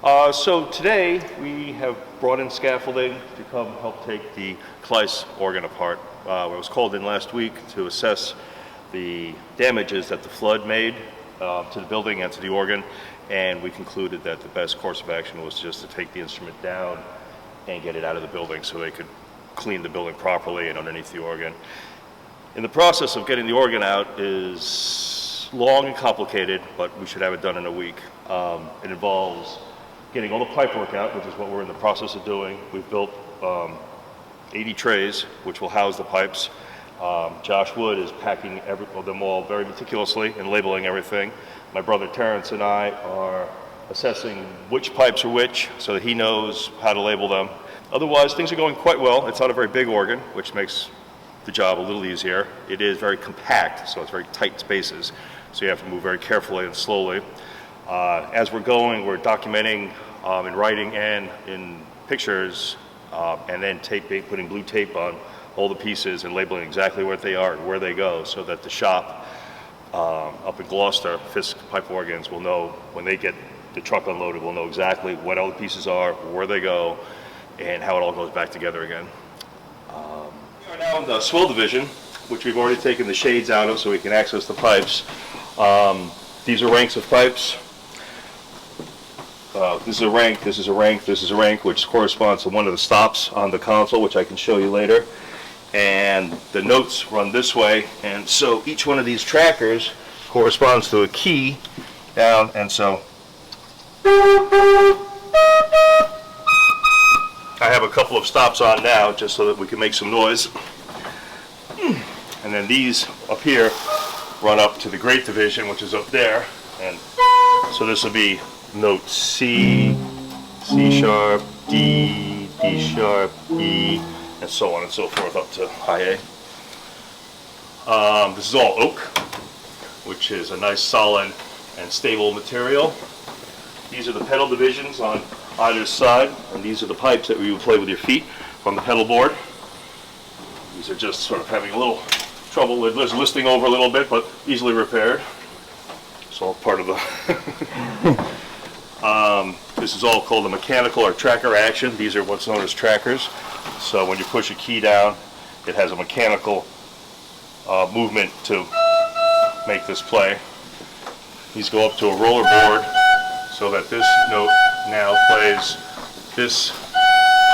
So today we have brought in scaffolding to come help take the Klais organ apart. I was called in last week to assess the damages that the flood made to the building and to the organ, and we concluded that the best course of action was just to take the instrument down and get it out of the building so they could clean the building properly and underneath the organ. In the process of getting the organ out is long and complicated, but we should have it done in a week. It involves getting all the pipe work out, which is what we're in the process of doing. We've built 80 trays, which will house the pipes. Josh Wood is packing them all very meticulously and labeling everything. My brother Terrence and I are assessing which pipes are which so that he knows how to label them. Otherwise, things are going quite well. It's not a very big organ, which makes the job a little easier. It is very compact, so it's very tight spaces, so you have to move very carefully and slowly. As we're going, we're documenting in writing and in pictures, and then putting blue tape on all the pieces and labeling exactly what they are and where they go, so that the shop up in Gloucester, Fisk Pipe Organs, will know when they get the truck unloaded, will know exactly what all the pieces are, where they go, and how it all goes back together again. We are now in the swell division, which we've already taken the shades out of so we can access the pipes. These are ranks of pipes. This is a rank, this is a rank, this is a rank, which corresponds to one of the stops on the console, which I can show you later. And the notes run this way, and so each one of these trackers corresponds to a key down, and so I have a couple of stops on now just so that we can make some noise. And then these up here run up to the great division, which is up there, and so this will be note C, C sharp, D, D sharp, E, and so on and so forth up to high A. This is all oak, which is a nice solid and stable material. These are the pedal divisions on either side, and these are the pipes that you would play with your feet from the pedal board. These are just sort of having a little trouble with listing over a little bit, but easily repaired. It's all part of the this is all called a mechanical or tracker action. These are what's known as trackers. So when you push a key down, it has a mechanical movement to make this play. These go up to a roller board so that this note now plays. This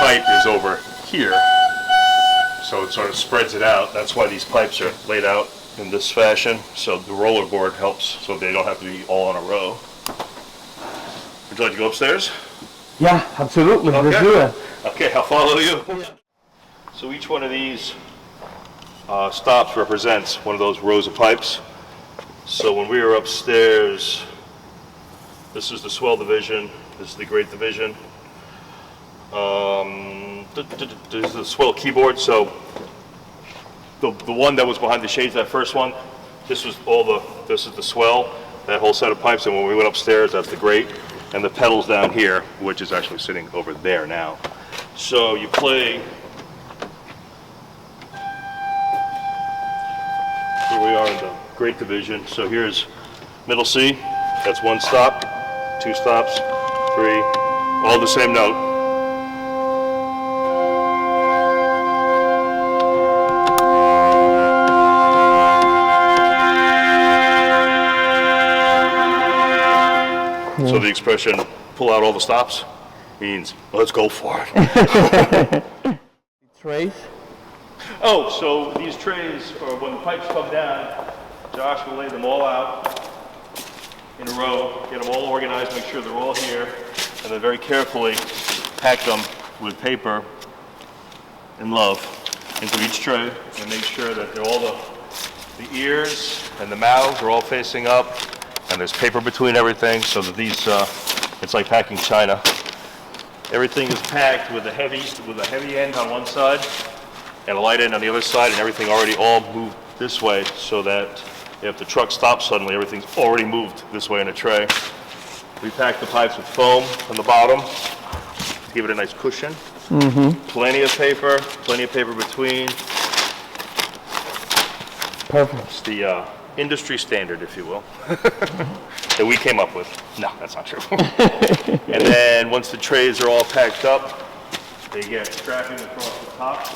pipe is over here, so it sort of spreads it out. That's why these pipes are laid out in this fashion, so the roller board helps so they don't have to be all in a row. Would you like to go upstairs? Yeah, absolutely. Okay. Let's do it. Okay, I'll follow you. So each one of these stops represents one of those rows of pipes. So when we were upstairs, this is the swell division, this is the great division. This is the swell keyboard. So the one that was behind the shades, that first one, this is the swell, that whole set of pipes. And when we went upstairs, that's the great. And the pedals down here, which is actually sitting over there now. So you play, here we are in the great division. So here's middle C, that's one stop, two stops, three, all the same note. So the expression, pull out all the stops, means let's go for it. Trays? Oh, so these trays, or when the pipes come down, Josh will lay them all out in a row, get them all organized, make sure they're all here, and then very carefully pack them with paper and love into each tray, and make sure that they're all the ears and the mouths are all facing up, and there's paper between everything, so that these, it's like packing china. Everything is packed with a heavy end on one side and a light end on the other side, and everything already all moved this way, so that if the truck stops suddenly, everything's already moved this way in a tray. We pack the pipes with foam on the bottom to give it a nice cushion. Plenty of paper between. Perfect. It's the industry standard, if you will, that we came up with. No, that's not true. And then once the trays are all packed up, they get strapping across the top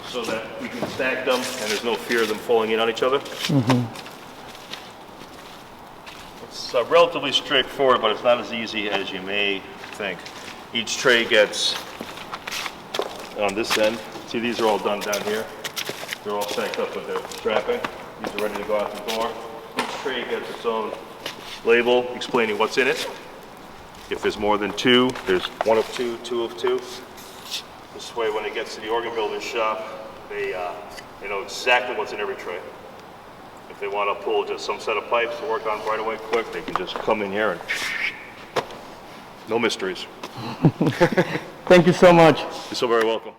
so that we can stack them and there's no fear of them falling in on each other. It's relatively straightforward, but it's not as easy as you may think. Each tray gets, on this end, see these are all done down here. They're all stacked up with their strapping. These are ready to go out the door. Each tray gets its own label explaining what's in it. If there's more than two, there's one of two, two of two. This way, when it gets to the organ builder's shop, they know exactly what's in every tray. If they want to pull just some set of pipes to work on right away quick, they can just come in here and no mysteries. Thank you so much. You're so very welcome.